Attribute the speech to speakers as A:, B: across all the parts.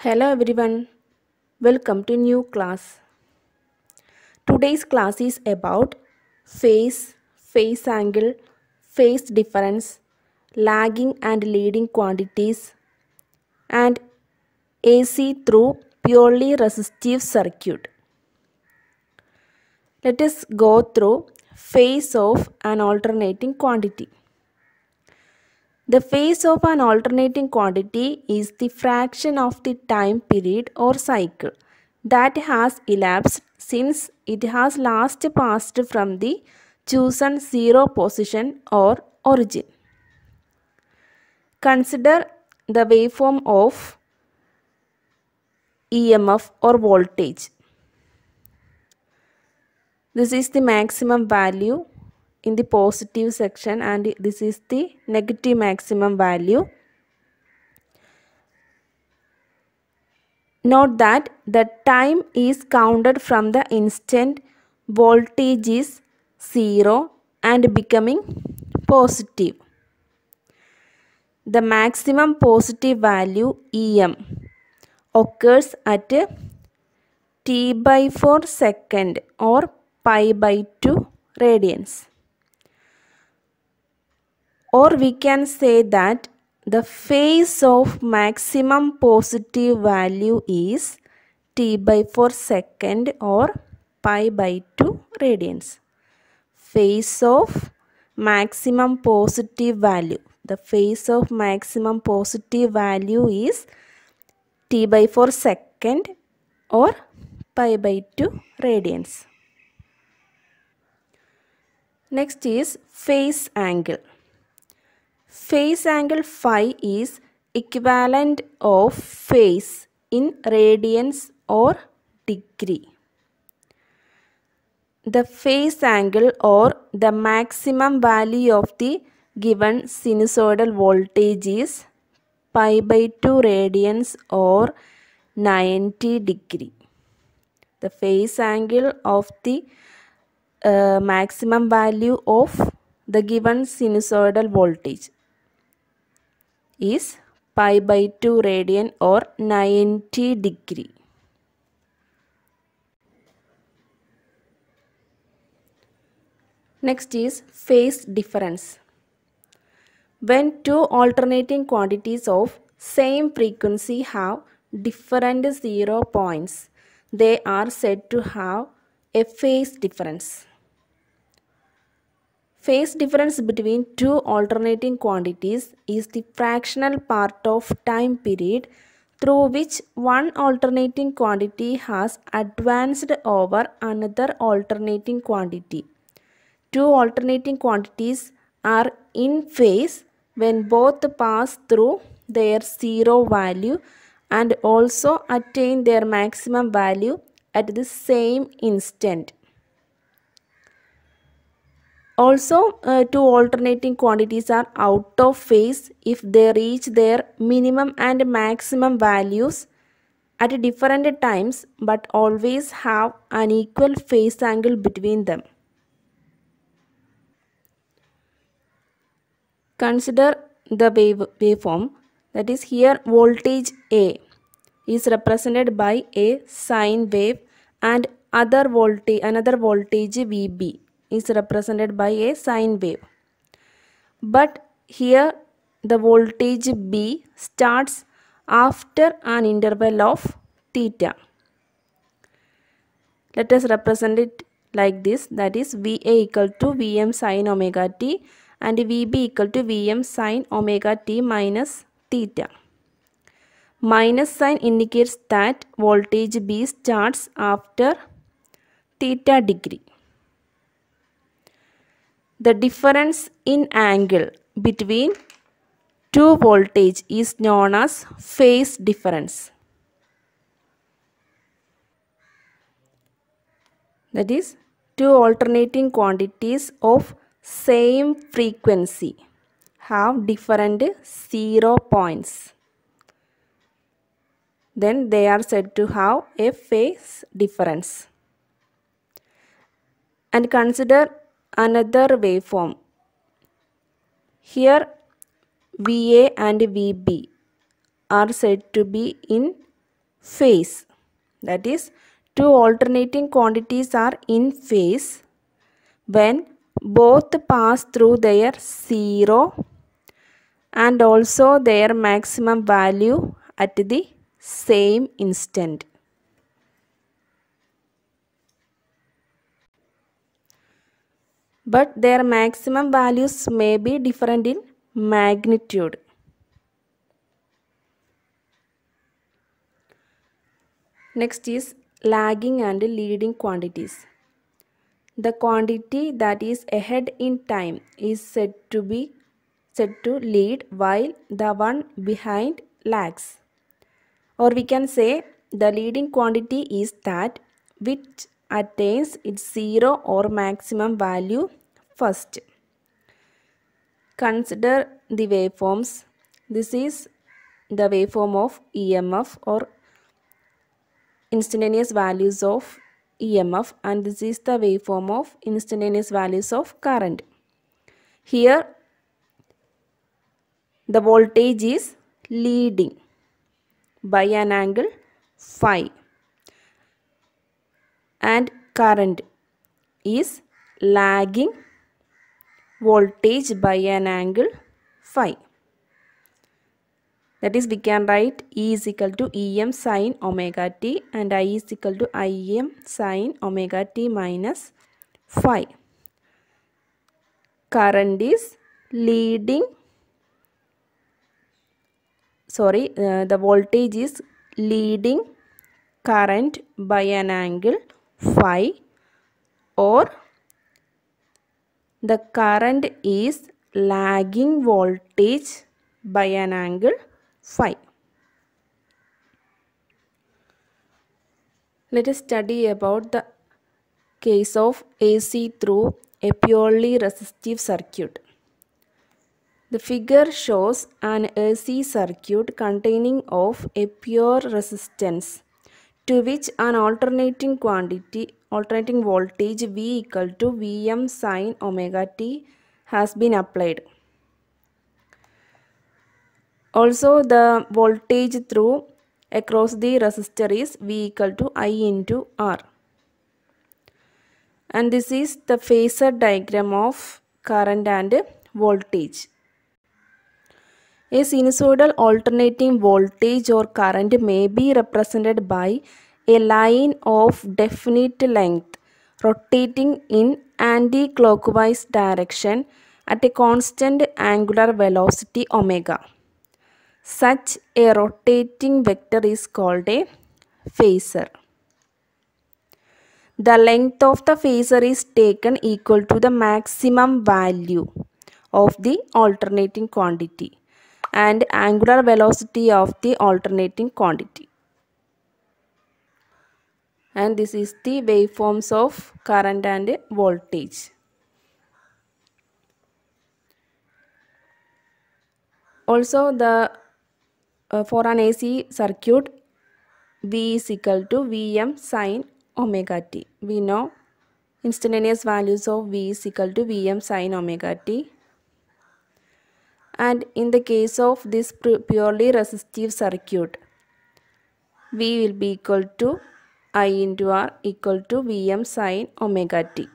A: Hello everyone, welcome to new class. Today's class is about phase angle, phase difference, lagging and leading quantities, and AC through purely resistive circuit. Let us go through phase of an alternating quantity. The phase of an alternating quantity is the fraction of the time period or cycle that has elapsed since it has last passed from the chosen zero position or origin. Consider the waveform of EMF or voltage. This is the maximum value in the positive section and this is the negative maximum value. Note that the time is counted from the instant voltage is 0 and becoming positive. The maximum positive value EM occurs at T by 4 second or pi by 2 radians. Or we can say that the phase of maximum positive value is T by 4 second or pi by 2 radians. Phase of maximum positive value. The phase of maximum positive value is T by 4 second or pi by 2 radians. Next is phase angle. Phase angle phi is equivalent of phase in radians or degree. The phase angle or the maximum value of the given sinusoidal voltage is pi by 2 radians or 90 degree. The phase angle of the maximum value of the given sinusoidal voltage is pi by 2 radian or 90 degree. Next is phase difference. When two alternating quantities of same frequency have different 0 points, they are said to have a phase difference. Phase difference between two alternating quantities is the fractional part of time period through which one alternating quantity has advanced over another alternating quantity. Two alternating quantities are in phase when both pass through their zero value and also attain their maximum value at the same instant. Also, two alternating quantities are out of phase if they reach their minimum and maximum values at different times but always have an equal phase angle between them. Consider the waveform, that is here voltage A is represented by a sine wave and another voltage VB is represented by a sine wave. But here the voltage B starts after an interval of theta. Let us represent it like this, that is VA equal to Vm sin omega t and Vb equal to Vm sin omega t minus theta. Minus sign indicates that voltage B starts after theta degree. The difference in angle between two voltage is known as phase difference. That is, two alternating quantities of same frequency have different 0 points. Then they are said to have a phase difference. And consider another waveform. Here VA and VB are said to be in phase. That is, two alternating quantities are in phase when both pass through their zero and also their maximum value at the same instant. But their maximum values may be different in magnitude. Next is lagging and leading quantities. The quantity that is ahead in time is said to lead while the one behind lags. Or we can say the leading quantity is that which attains its zero or maximum value first. Consider the waveforms. This is the waveform of EMF or instantaneous values of EMF, and this is the waveform of instantaneous values of current. Here the voltage is leading by an angle phi and current is lagging voltage by an angle phi. That is, we can write E is equal to Em sin omega t and I is equal to Im sin omega t minus phi. Current is leading, the voltage is leading current by an angle phi, or the current is lagging voltage by an angle phi. Let us study about the case of AC through a purely resistive circuit. The figure shows an AC circuit containing of a pure resistance to which an alternating voltage V equal to Vm sin omega t has been applied. Also, the voltage through across the resistor is V equal to I into R. And this is the phasor diagram of current and voltage. A sinusoidal alternating voltage or current may be represented by a line of definite length rotating in anti-clockwise direction at a constant angular velocity omega. Such a rotating vector is called a phasor. The length of the phasor is taken equal to the maximum value of the alternating quantity and angular velocity of the alternating quantity. And this is the waveforms of current and voltage. Also, for an AC circuit, V is equal to Vm sin omega t. We know instantaneous values of V is equal to Vm sin omega t. And in the case of this purely resistive circuit, V will be equal to I into R equal to Vm sin omega t.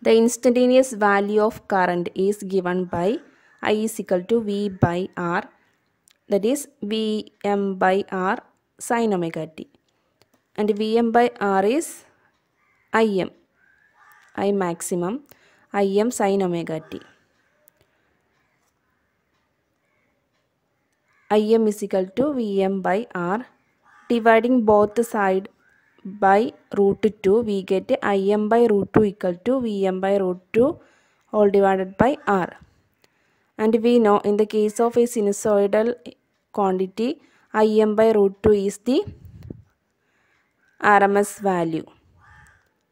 A: The instantaneous value of current is given by I is equal to V by R, that is Vm by R sin omega t, and Vm by R is Im, I maximum, Im sin omega t. Im is equal to Vm by R. Dividing both sides by root 2, we get Im by root 2 equal to Vm by root 2 all divided by R. And we know in the case of a sinusoidal quantity, Im by root 2 is the RMS value.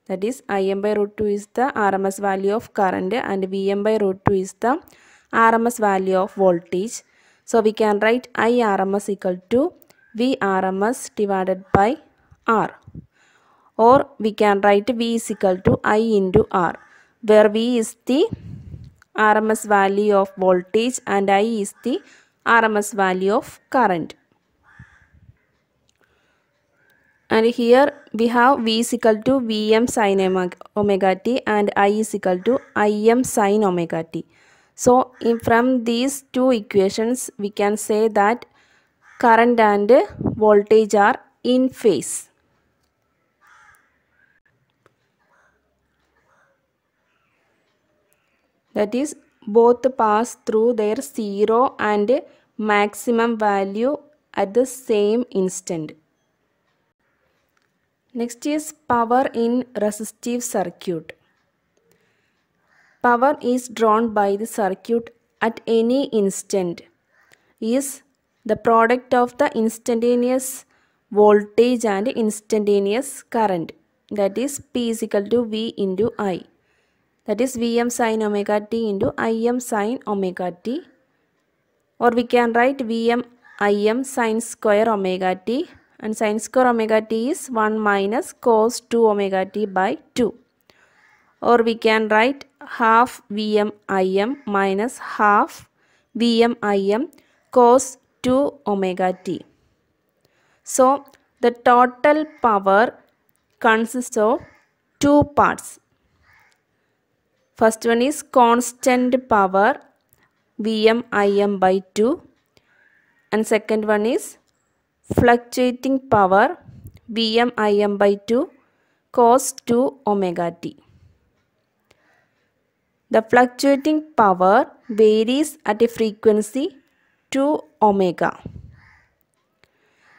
A: That is, Im by root 2 is the RMS value of current and Vm by root 2 is the RMS value of voltage. So we can write IRMS equal to Vrms divided by R. Or we can write V is equal to I into R, where V is the RMS value of voltage and I is the RMS value of current. And here we have V is equal to Vm sin omega t and I is equal to Im sin omega t. So from these two equations we can say that current and voltage are in phase. That is, both pass through their zero and maximum value at the same instant. Next is power in resistive circuit. Power is drawn by the circuit at any instant is the product of the instantaneous voltage and instantaneous current. That is P is equal to V into I. That is Vm sin omega t into Im sin omega t. Or we can write Vm Im sin square omega t, and sin square omega t is 1 minus cos 2 omega t by 2. Or we can write half Vm Im minus half Vm Im cos 2 omega t. So the total power consists of two parts. First one is constant power Vm Im by 2, and second one is fluctuating power Vm Im by 2 cos 2 omega t. The fluctuating power varies at a frequency 2 omega.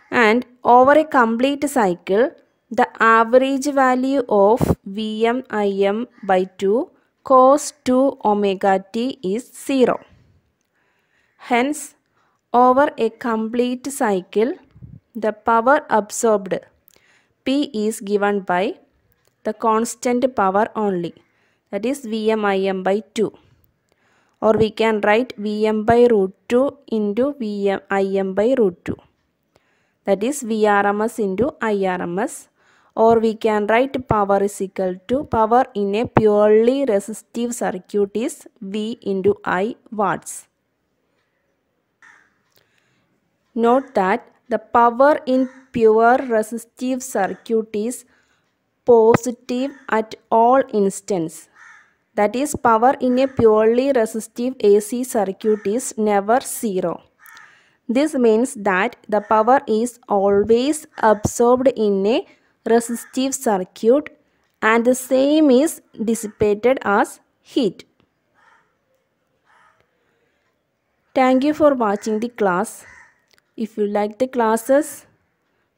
A: And over a complete cycle, the average value of Vm Im by 2 cos 2 omega t is 0. Hence, over a complete cycle, the power absorbed P is given by the constant power only. That is Vm Im by 2. Or we can write Vm by root 2 into Vm Im by root 2. That is Vrms into Irms. Or we can write power is equal to power in a purely resistive circuit is V into I watts. Note that the power in pure resistive circuit is positive at all instants. That is, power in a purely resistive AC circuit is never zero. This means that the power is always absorbed in a resistive circuit and the same is dissipated as heat. Thank you for watching the class. If you like the classes,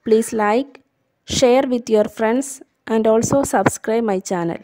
A: please like, share with your friends and also subscribe my channel.